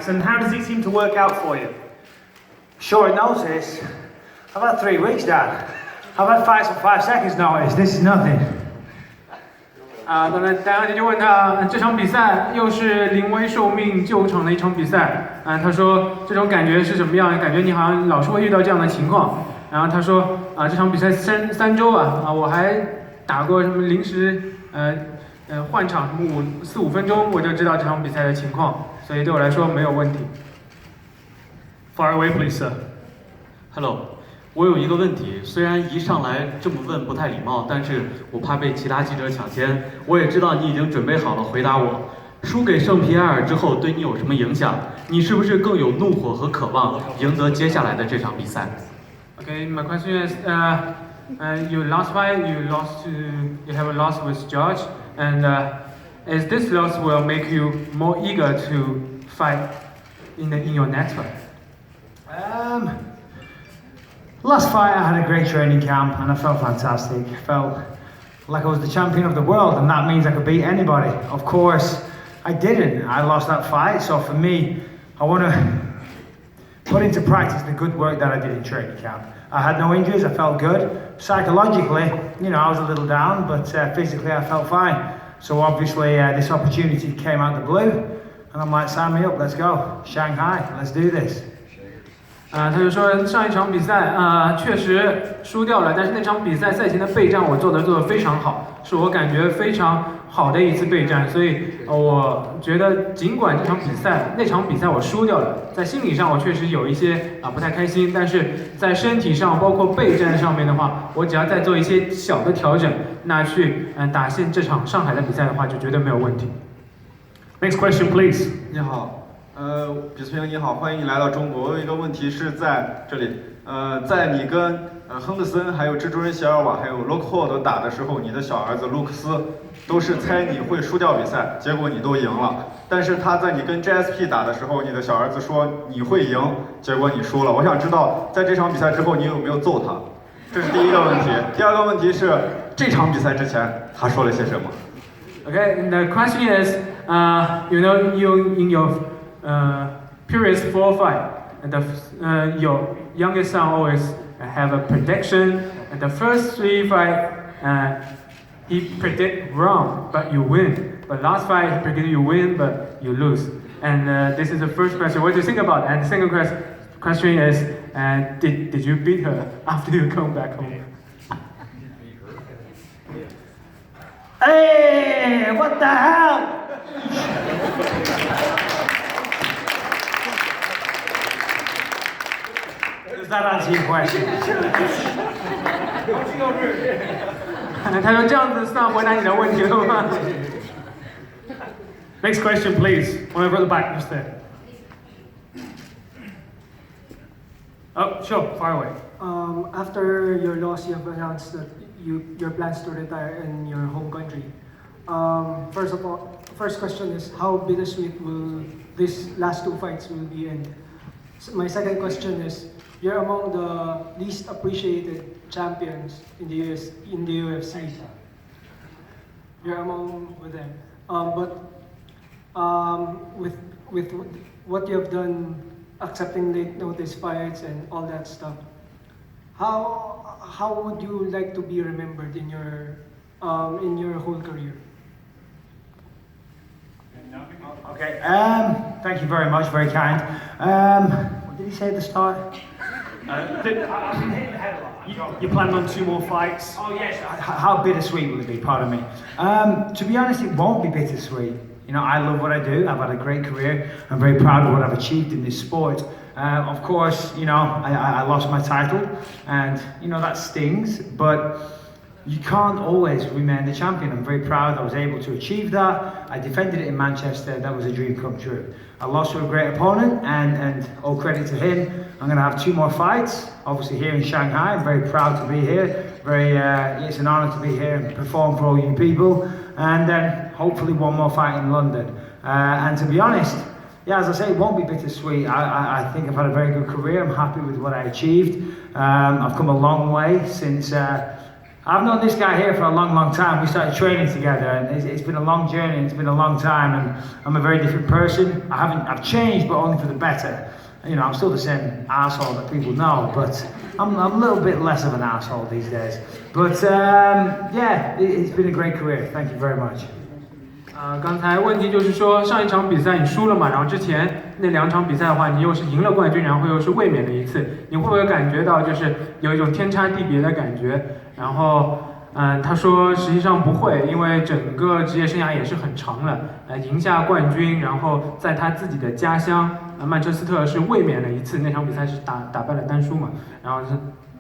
fights, and how does it seem to work out for you? Short notice? I've had 3 weeks, Dad. I've had fights on 5 seconds notice. This is nothing. 当然，戴安杰就问他，这场比赛又是临危受命救场的一场比赛，他说这种感觉是什么样？感觉你好像老是会遇到这样的情况。然后他说，这场比赛三周我还打过什么临时换场4、5分钟，我就知道这场比赛的情况，所以对我来说没有问题。Fire away, please, sir. Hello. 我有一个问题，虽然一上来这么问不太礼貌，但是我怕被其他记者抢先。我也知道你已经准备好了回答我。输给圣皮埃尔之后，对你有什么影响？你是不是更有怒火和渴望赢得接下来的这场比赛 Okay, my question is, you last fight, you have a loss with George, and is this loss will make you more eager to fight in your next fight? Last fight I had a great training camp and I felt fantastic. I felt like I was the champion of the world and that means I could beat anybody. Of course, I didn't. I lost that fight, so for me, I want to put into practice the good work that I did in training camp. I had no injuries, I felt good. Psychologically, I was a little down, but physically I felt fine. So obviously this opportunity came out of the blue and I'm like, sign me up, let's go. Shanghai, let's do this. 他就说上一场比赛确实输掉了，但是那场比赛赛前的备战我做得非常好，是我感觉非常好的一次备战，所以我觉得尽管那场比赛我输掉了，在心理上我确实有一些不太开心，但是在身体上包括备战上面的话，我只要再做一些小的调整，那去打进这场上海的比赛的话，就绝对没有问题。Next question, please. 你好。比斯平你好，欢迎你来到中国。我有一个问题是在这里，在你跟亨德森、还有蜘蛛人席尔瓦、还有洛克霍德打的时候，你的小儿子卢克斯都是猜你会输掉比赛，结果你都赢了。但是他在你跟 GSP 打的时候，你的小儿子说你会赢，结果你输了。我想知道，在这场比赛之后，你有没有揍他？这是第一个问题。第二个问题是，这场比赛之前他说了些什么 Okay, and the question is, you in your previous 4 fight, and your youngest son always have a prediction. And the first 3 fight, he predict wrong, but you win. But last fight, he predicted you win, but you lose. And this is the first question. What do you think about it? And the second question is, did you beat her after you come back home? Hey, what the hell? Does that answer your question? 他说这样子算回答你的问题了吗 Next question, please. One over at the back, just there. Oh, sure, fire away. After your loss, you have announced that your plans to retire in your home country. First question is how bittersweet will these last 2 fights will be in? My second question is, you're among the least appreciated champions in the UFC. You're among with them, with what you have done, accepting late notice fights and all that stuff. How would you like to be remembered in your whole career? Okay. Thank you very much. Very kind. What did he say at the start? You planned on 2 more fights? Oh yes. How bittersweet will it be? Pardon me. To be honest, it won't be bittersweet. I love what I do. I've had a great career. I'm very proud of what I've achieved in this sport. Of course, I lost my title, and that stings. But you can't always remain the champion. I'm very proud I was able to achieve that. I defended it in Manchester. That was a dream come true. I lost to a great opponent, and all credit to him. I'm going to have 2 more fights, obviously here in Shanghai. I'm very proud to be here. It's an honour to be here and perform for all you people. And then hopefully 1 more fight in London. And to be honest, as I say, it won't be bittersweet. I think I've had a very good career. I'm happy with what I achieved. I've come a long way since I've known this guy here for a long, long time. We started training together, and it's been a long journey. It's been a long time, and I'm a very different person. I've changed, but only for the better. You know, I'm still the same asshole that people know, but I'm a little bit less of an asshole these days. But yeah, it's been a great career. Thank you very much. 刚才问题就是说，上一场比赛你输了嘛，然后之前那2场比赛的话，你又是赢了冠军，然后又是卫冕的一次，你会不会感觉到就是有一种天差地别的感觉？然后，他说实际上不会，因为整个职业生涯也是很长了，赢下冠军，然后在他自己的家乡曼彻斯特是卫冕了一次，那场比赛是打败了丹叔嘛，然后是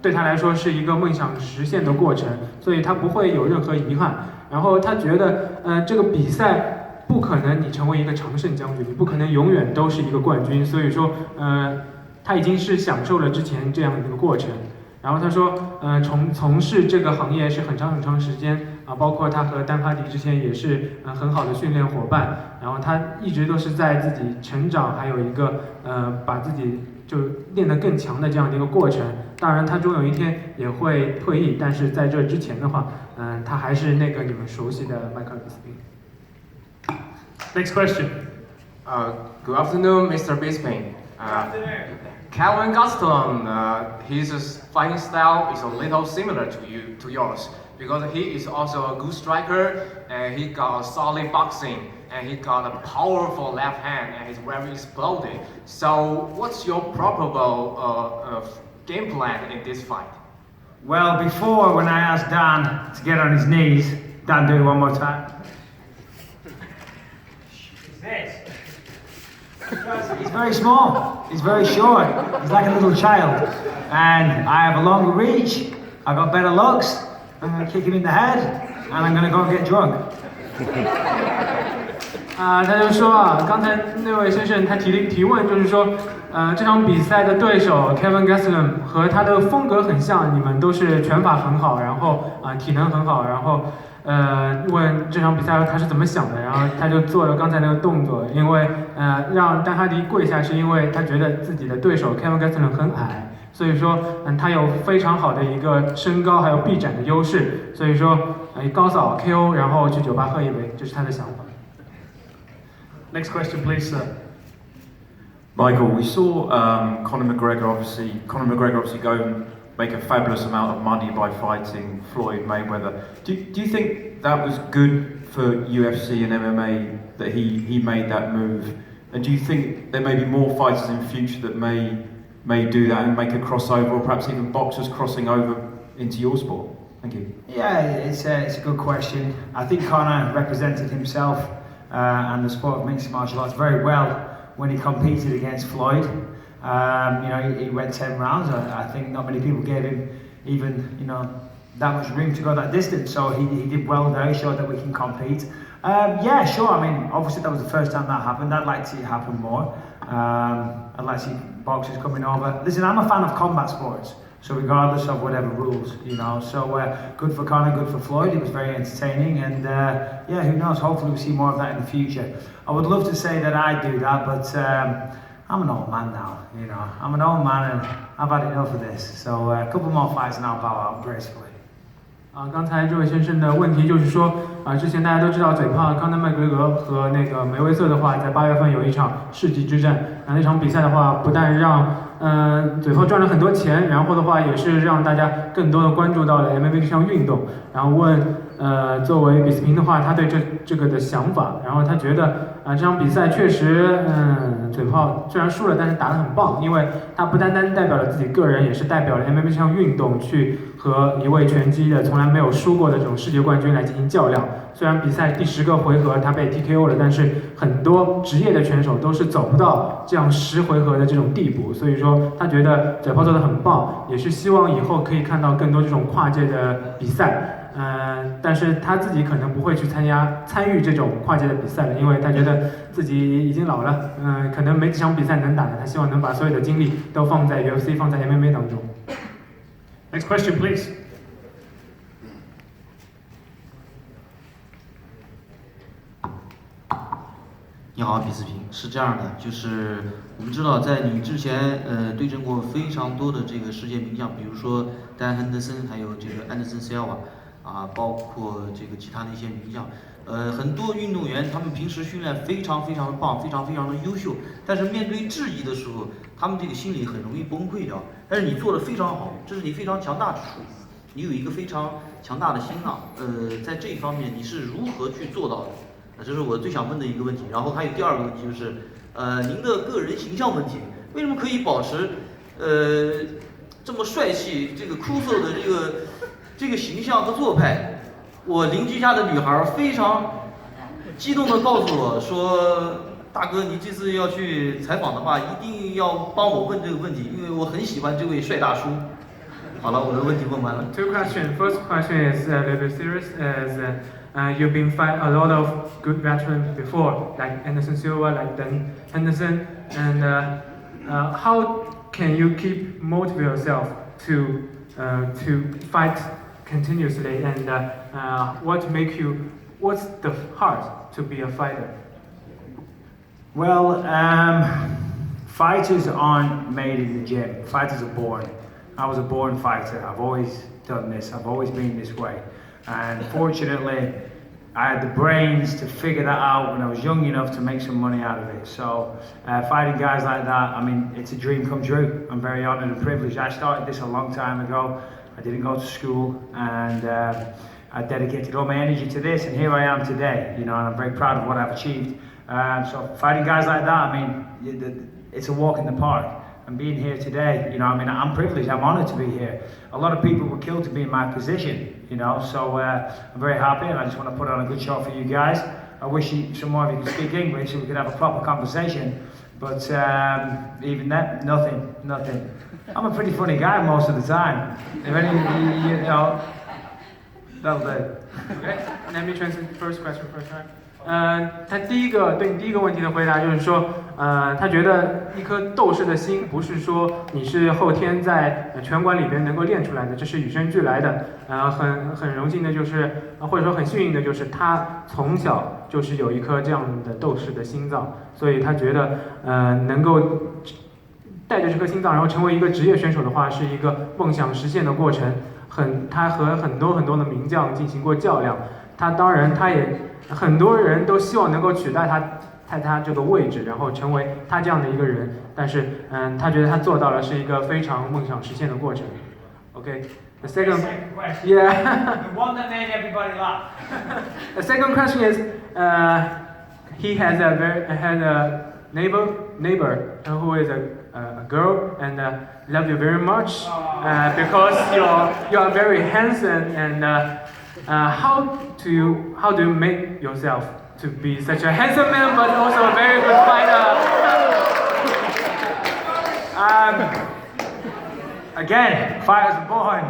对他来说是一个梦想实现的过程，所以他不会有任何遗憾。然后他觉得，这个比赛不可能你成为一个常胜将军，你不可能永远都是一个冠军，所以说，他已经是享受了之前这样的一个过程。然后他说，从事这个行业是很长时间啊，包括他和丹哈迪之前也是很好的训练伙伴。然后他一直都是在自己成长，还有一个把自己就练得更强的这样的一个过程。当然，他终有一天也会退役，但是在这之前的话，他还是那个你们熟悉的迈克尔·比斯宾。Next question. Good afternoon, Mr. Bisping. Calvin Gastelum, his fighting style is a little similar to yours because he is also a good striker and he got a solid boxing and he got a powerful left hand and he's very explosive. So, what's your probable game plan in this fight? Well, before when I asked Dan to get on his knees, Dan, do it one more time. He's very small, he's very short, he's like a little child. And I have a longer reach, I've got better looks, I'm going to kick him in the head, and I'm going to go and get drunk. 他就说啊，刚才那位先生他提问就是说，这场比赛的对手 Kevin Gastelum 和他的风格很像，你们都是拳法很好，然后体能很好，然后问这场比赛他是怎么想的，然后他就做了刚才那个动作，因为让丹哈迪跪下是因为他觉得自己的对手 Kevin Gastelum 很矮。所以说，他有非常好的一个身高还有臂展的优势，所以说，高扫 KO， 然后去酒吧喝一杯，这是他的想法。Next question, please, sir. Michael, we saw Conor McGregor obviously go and make a fabulous amount of money by fighting Floyd Mayweather. Do you think that was good for UFC and MMA that he made that move? And do you think there may be more fighters in future that may do that and make a crossover, or perhaps even boxers crossing over into your sport? Thank you. Yeah, it's a good question. I think Conor represented himself and the sport of mixed martial arts very well when he competed against Floyd. You know, he went 10 rounds. I think not many people gave him even, you know, that much room to go that distance. So he did well there. He showed that we can compete. Yeah, sure. I mean, obviously that was the first time that happened. I'd like to see it happen more. I'd like to see boxers coming over. Listen, I'm a fan of combat sports. So regardless of whatever rules, you know, so good for Conor, good for Floyd. It was very entertaining, and yeah, who knows? Hopefully, we'll see more of that in the future. I would love to say that I do that, but I'm an old man now. You know, I'm an old man, and I've had enough of this. So a couple more fights, and I'll bow out gracefully. 刚才这位先生的问题就是说，之前大家都知道嘴炮康纳麦格雷格和那个梅威瑟的话，在8月份有一场世纪之战。那场比赛的话，不但让嘴炮赚了很多钱，然后的话也是让大家更多的关注到了 MMA 这项运动。然后问作为比斯平的话，他对这个的想法。然后他觉得这场比赛确实嘴炮虽然输了，但是打得很棒，因为他不单单代表了自己个人，也是代表了 MMA 这项运动去和一位拳击的从来没有输过的这种世界冠军来进行较量。虽然比赛第10个回合他被 TKO 了，但是很多职业的拳手都是走不到这样10回合的这种地步，所以说他觉得嘴炮做得很棒，也是希望以后可以看到更多这种跨界的比赛。但是他自己可能不会去参与这种跨界的比赛了，因为他觉得自己已经老了，可能没几场比赛能打的，他希望能把所有的精力都放在 UFC 放在 MMA 当中。Next question, please. 你你好，比斯平。是这样的，就是我们知道，在你之前对阵过非常多的这个世界名将，比如说丹·亨德森，还有这个安德森·西尔瓦，包括这个其他的一些名将。很多运动员他们平时训练非常的棒，非常的优秀，但是面对质疑的时候，他们这个心理很容易崩溃掉。但是你做得非常好，这是你非常强大之处，你有一个非常强大的心脏。在这一方面你是如何去做到的？这是我最想问的一个问题。然后还有第二个问题就是，您的个人形象问题，为什么可以保持这么帅气、这个酷瘦的这个形象和做派？我邻居家的女孩非常激动地告诉我说：“大哥，你这次要去采访的话，一定要帮我问这个问题，因为我很喜欢这位帅大叔。”好了，我的问题问完了。Two questions. First question is a little bit serious, as you've been fight a lot of good veterans before, like Anderson Silva, like Dan Henderson, and how can you keep motivate yourself to fight continuously, and what's the heart to be a fighter? Well, fighters aren't made in the gym. Fighters are born. I was a born fighter. I've always done this. I've always been this way. And fortunately, I had the brains to figure that out when I was young enough to make some money out of it. So fighting guys like that, I mean, it's a dream come true. I'm very honoured and privileged. I started this a long time ago. I didn't go to school, and I dedicated all my energy to this, and here I am today, you know, and I'm very proud of what I've achieved. So fighting guys like that, I mean, it's a walk in the park. And being here today, you know, I mean, I'm privileged, I'm honoured to be here. A lot of people were killed to be in my position, you know, so I'm very happy, and I just want to put on a good show for you guys. I wish some more of you could speak English so we could have a proper conversation, but even that, nothing. I'm a pretty funny guy most of the time. If any, you know, that'll do. Okay, let me translate the first question first, right? 他对你第一个问题的回答就是说，他觉得一颗斗士的心不是说你是后天在拳馆里边能够练出来的，这是与生俱来的。很荣幸的就是，或者说很幸运的就是，他从小就是有一颗这样的斗士的心脏，所以他觉得，能够带着这颗心脏，然后成为一个职业选手的话，是一个梦想实现的过程。他和很多的名将进行过较量，他也很多人都希望能够取代他这个位置，然后成为他这样的一个人。但是，他觉得他做到了，是一个非常梦想实现的过程。Okay, the second question. Yeah. The one that made everybody laugh. The second question is, he has a neighbor who is a girl and love you very much because you are very handsome, and how do you make yourself to be such a handsome man but also a very good fighter? Again, fighters are born.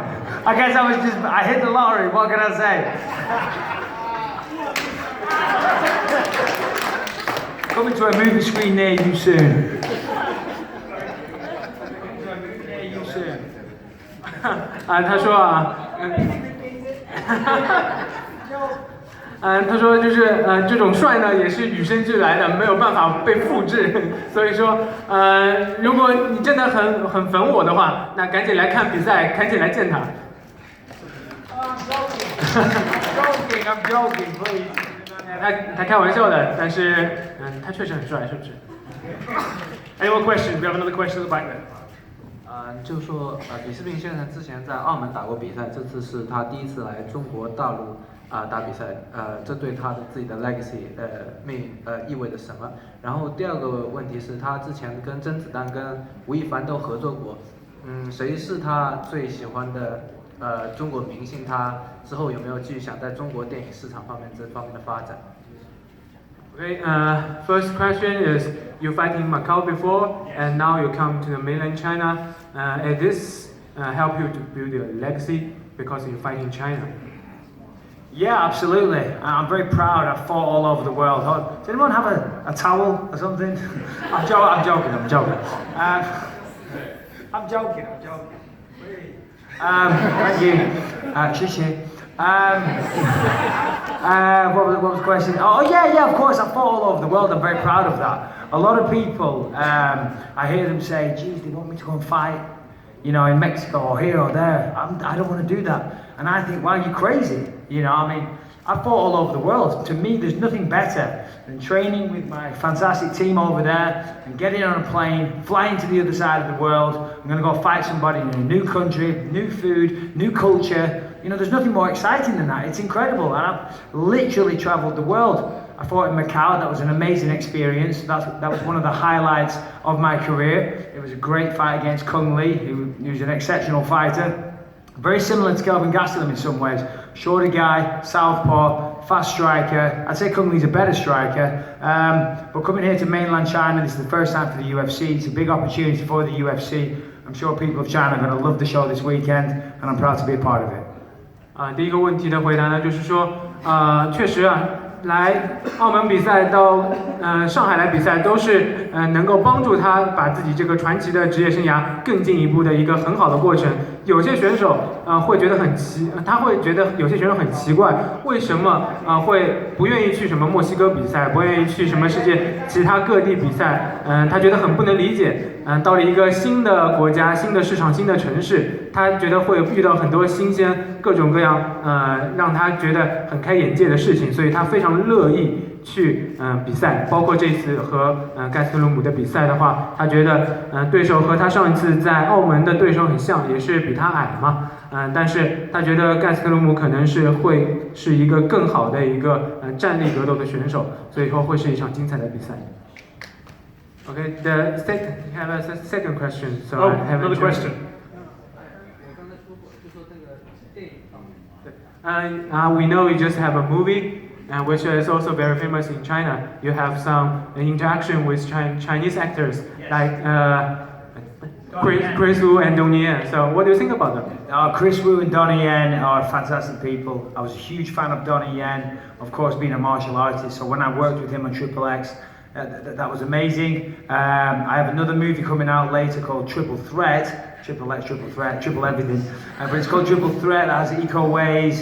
I guess I hit the lottery. What can I say? Coming to a movie screen near you soon. Soon. 他说他说就是这种帅呢也是与生俱来的，没有办法被复制。所以说如果你真的很粉我的话，那赶紧来看比赛，赶紧来见他。I'm joking, please. 他开玩笑的，但是他确实很帅，是不是 Any more questions? We have another question at the back there. 就说比斯宾先生之前在澳门打过比赛，这次是他第一次来中国大陆打比赛，这对他的自己的 legacy 意味着什么？然后第二个问题是他之前跟甄子丹跟吴亦凡都合作过，谁是他最喜欢的中国明星？他之后有没有继续想在中国电影市场这方面的发展？ Okay, first question is, you fight in Macau before, and now you come to the mainland China. And this help you to build your legacy because you fight in China? Yeah, absolutely. I'm very proud. I've fought all over the world. Does anyone have a towel or something? I'm joking. I'm joking. Thank you. 谢谢。What was the question? Oh yeah, of course. I fought all over the world. I'm very proud of that. A lot of people, I hear them say, "Geez, they want me to go and fight, you know, in Mexico or here or there." I don't want to do that. And I think, wow, you're crazy. You know, I mean, I fought all over the world. To me, there's nothing better than training with my fantastic team over there and getting on a plane, flying to the other side of the world. I'm going to go fight somebody in a new country, new food, new culture. You know, there's nothing more exciting than that. It's incredible. And I've literally traveled the world. I fought in Macau. That was an amazing experience. That was one of the highlights of my career. It was a great fight against Kung Lee, who was an exceptional fighter. Very similar to Kelvin Gastelum in some ways. Shorter guy, southpaw, fast striker. I'd say Kung Lee's a better striker. But coming here to mainland China, this is the first time for the UFC. It's a big opportunity for the UFC. I'm sure people of China are going to love the show this weekend, and I'm proud to be a part of it. 第一个问题的回答呢，就是说，确实啊，来澳门比赛到上海来比赛，都是能够帮助他把自己这个传奇的职业生涯更进一步的一个很好的过程。有些选手会觉得他会觉得有些选手很奇怪，为什么会不愿意去什么墨西哥比赛，不愿意去什么世界其他各地比赛？他觉得很不能理解。到了一个新的国家、新的市场、新的城市，他觉得会遇到很多新鲜、各种各样让他觉得很开眼界的事情，所以他非常乐意去比赛。包括这次和盖斯特鲁姆的比赛的话，他觉得对手和他上一次在澳门的对手很像，也是比他矮嘛。但是他觉得盖斯特鲁姆可能会是一个更好的一个站立格斗的选手，所以说会是一场精彩的比赛。Okay, have a second question. So oh, I have another question. We know you just have a movie, which is also very famous in China. You have some interaction with Chinese actors like Chris Wu and Donnie Yen. So what do you think about them? Chris Wu and Donnie Yen are fantastic people. I was a huge fan of Donnie Yen, of course, being a martial artist. So when I worked with him on Triple X, that was amazing. I have another movie coming out later called Triple Threat. Triple X, Triple Threat, Triple Everything. But it's called Triple Threat. That has Iko Ways,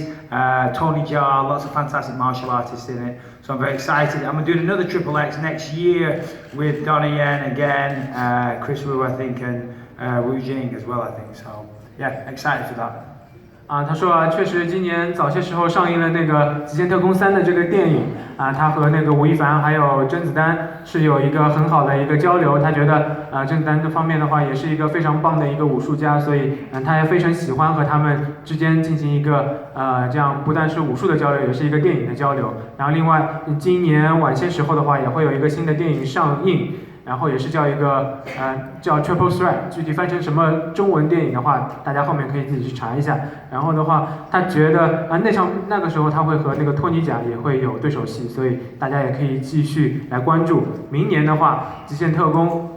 Tony Jaa, lots of fantastic martial artists in it. So I'm very excited. I'm doing another Triple X next year with Donnie Yen again, Chris Wu, I think, and Wu Jing as well, I think. So yeah, excited for that. 他说确实今年早些时候上映了那个《极限特工3》的这个电影他和那个吴亦凡还有甄子丹是有一个很好的一个交流。他觉得甄子丹这方面的话也是一个非常棒的一个武术家，所以他也非常喜欢和他们之间进行一个这样不但是武术的交流，也是一个电影的交流。然后另外今年晚些时候的话也会有一个新的电影上映。然后也是叫一个叫 Triple Threat， 具体翻成什么中文电影的话，大家后面可以自己去查一下。然后的话，他觉得那个时候他会和那个托尼贾也会有对手戏，所以大家也可以继续来关注。明年的话，《极限特工》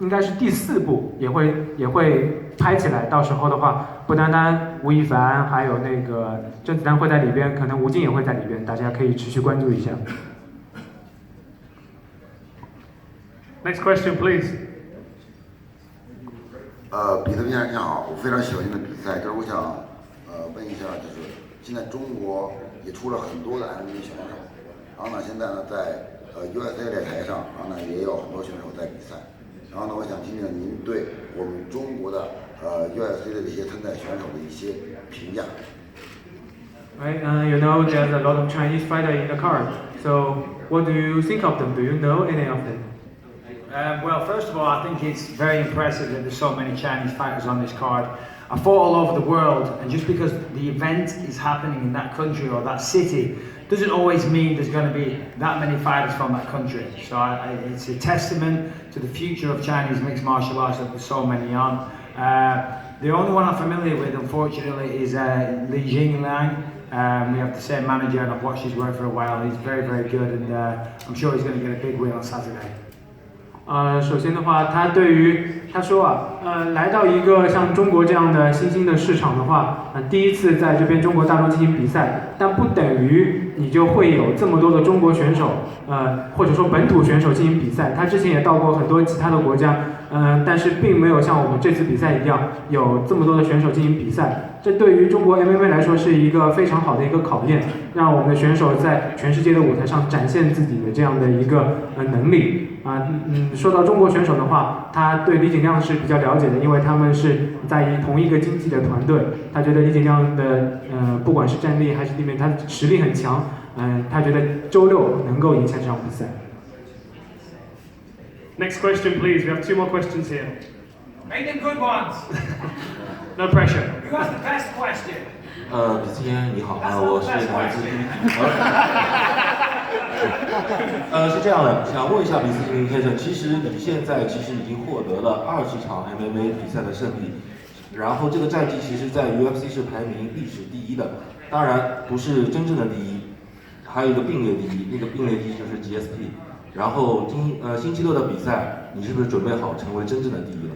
应该是第4部，也会拍起来。到时候的话，不单单吴亦凡，还有那个甄子丹会在里边，可能吴京也会在里边，大家可以持续关注一下。Next question, please. 比特币先生你好，我非常喜欢您的比赛，就是我想问一下，就是现在中国也出了很多的 MMA 选手，然后呢现在呢在UFC 擂台上，然后呢也有很多选手在比赛，然后呢我想听听您对我们中国的UFC 的这些参赛选手的一些评价。Right, you know there's a lot of Chinese fighters in the card. So what do you think of them? Do you know any of them? Well, first of all, I think it's very impressive that there's so many Chinese fighters on this card. I fought all over the world, and just because the event is happening in that country or that city doesn't always mean there's going to be that many fighters from that country. So it's a testament to the future of Chinese mixed martial arts that there's so many on. The only one I'm familiar with, unfortunately, is Li Jingliang. We have the same manager, and I've watched his work for a while. He's very, very good, and I'm sure he's going to get a big win on Saturday. 首先的话，他说来到一个像中国这样的新兴的市场的话，第一次在这边中国大陆进行比赛，但不等于你就会有这么多的中国选手，或者说本土选手进行比赛。他之前也到过很多其他的国家，但是并没有像我们这次比赛一样有这么多的选手进行比赛。这对于中国 MMA 来说是一个非常好的一个考验，让我们的选手在全世界的舞台上展现自己的这样的一个能力。说到中国选手的话，他对李景亮是比较了解的，因为他们是在同一个经纪的团队。他觉得李景亮的不管是战力还是地面，他实力很强。他觉得周六能够赢下这场比赛。Next question, please. We have 2 more questions here. Make them good ones. No pressure. Who has the best question? 比斯先你好，我是来自是这样的，想问一下比斯先生，其实你现在已经获得了20场 MMA 比赛的胜利，然后这个战绩其实在 UFC 是排名历史第1的，当然不是真正的第1，还有一个并列第1，那个并列第1就是 GSP。然后星期六的比赛，你是不是准备好成为真正的第1了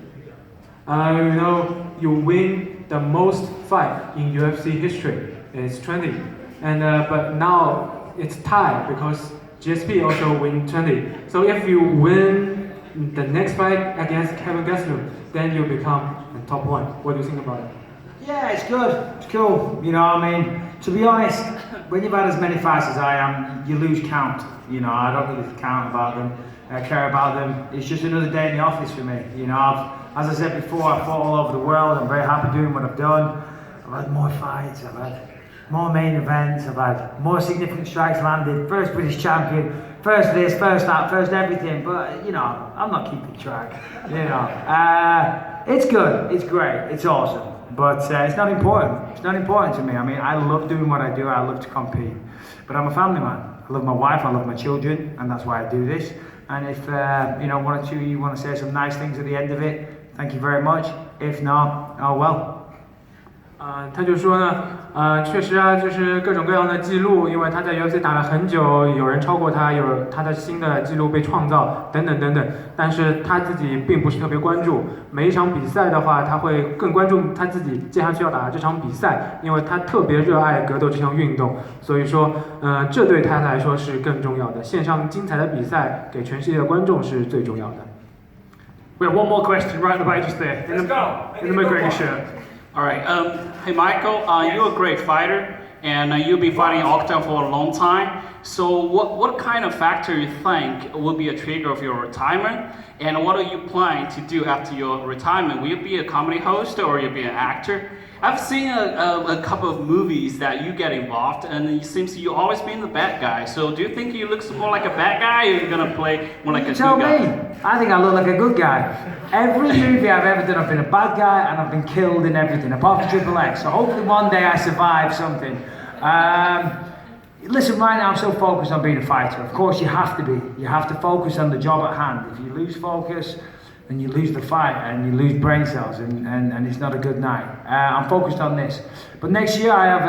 ？You know, you win the most fight in UFC history. It's 20, and but now it's tied because GSP also win 20. So if you win the next fight against Kevin Gastelum, then you become the top 1. What do you think about it? Yeah, it's good. It's cool. You know, I mean, to be honest, when you've had as many fights as I am, you lose count. You know, I don't really care about them. It's just another day in the office for me. You know, as I said before, I've fought all over the world. I'm very happy doing what I've done. I've had more fights. I've had more main events. I've had more significant strikes landed. First British champion. First this, first that, first everything. But, you know, I'm not keeping track. You know, it's good. It's great. It's awesome. But it's not important. It's not important to me. I mean, I love doing what I do. I love to compete. But I'm a family man. I love my wife. I love my children. And that's why I do this. And if, you know, 1 or 2 of you want to say some nice things at the end of it, thank you very much. If not, oh well. 他就说呢，确实啊，就是各种各样的记录，因为他在 UFC 打了很久，有人超过他，有他的新的记录被创造，等等等等。但是他自己并不是特别关注每一场比赛的话，他会更关注他自己接下去要打的这场比赛，因为他特别热爱格斗这项运动，所以说，这对他来说是更重要的。线上精彩的比赛给全世界的观众是最重要的。We have 1 more question right at the back, just there, in the McGregor shirt. All right. Hey, Michael, you're a great fighter, and you've been fighting Octagon for a long time. So, what kind of factor you think will be a trigger of your retirement? And what are you planning to do after your retirement? Will you be a comedy host or will you be an actor? I've seen a couple of movies that you get involved, and it seems you always been the bad guy. So, do you think you look more like a bad guy, or you're gonna play more like a good guy? Tell me. I think I look like a good guy. Every movie I've ever done, I've been a bad guy, and I've been killed in everything, apart from Triple X. So hopefully one day I survive something. Listen, right now I'm so focused on being a fighter. Of course, you have to be. You have to focus on the job at hand. If you lose focus, then you lose the fight and you lose brain cells, and it's not a good night. I'm focused on this. But next year I have,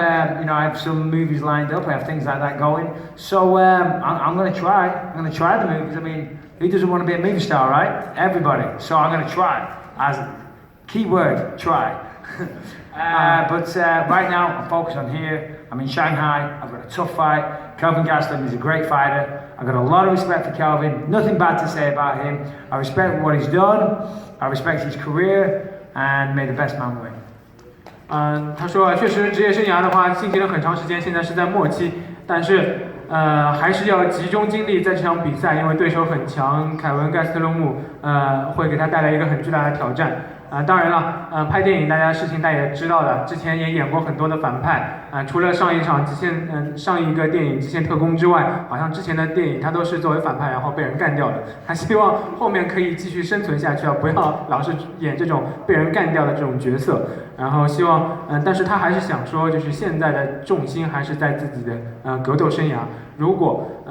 I have some movies lined up. I have things like that going. So I'm going to try. I'm going to try the movies. I mean, who doesn't want to be a movie star, right? Everybody. So I'm going to try. As key word, try. But right now I'm focused on here. I'm in Shanghai. I've got a tough fight. Kelvin Gastelum is a great fighter. I've got a lot of respect for Kelvin. Nothing bad to say about him. I respect what he's done. I respect his career. And may the best man win. 他说啊，确实职业生涯的话，进行了很长时间，现在是在末期，但是还是要集中精力在这场比赛，因为对手很强，凯文·盖斯特洛姆会给他带来一个很巨大的挑战。当然了，拍电影大家事情大家也知道的，之前也演过很多的反派除了上一个电影《极限特工》之外，好像之前的电影他都是作为反派然后被人干掉的。他希望后面可以继续生存下去不要老是演这种被人干掉的这种角色。然后希望但是他还是想说，就是现在的重心还是在自己的格斗生涯。如果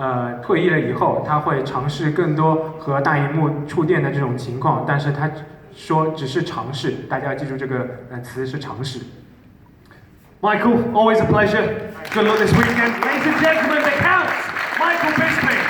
退役了以后，他会尝试更多和大荧幕触电的这种情况，但是他说只是尝试，大家要记住这个词是尝试。Michael, always a pleasure. Good luck this weekend. Ladies and gentlemen, the Count, Michael Bisping.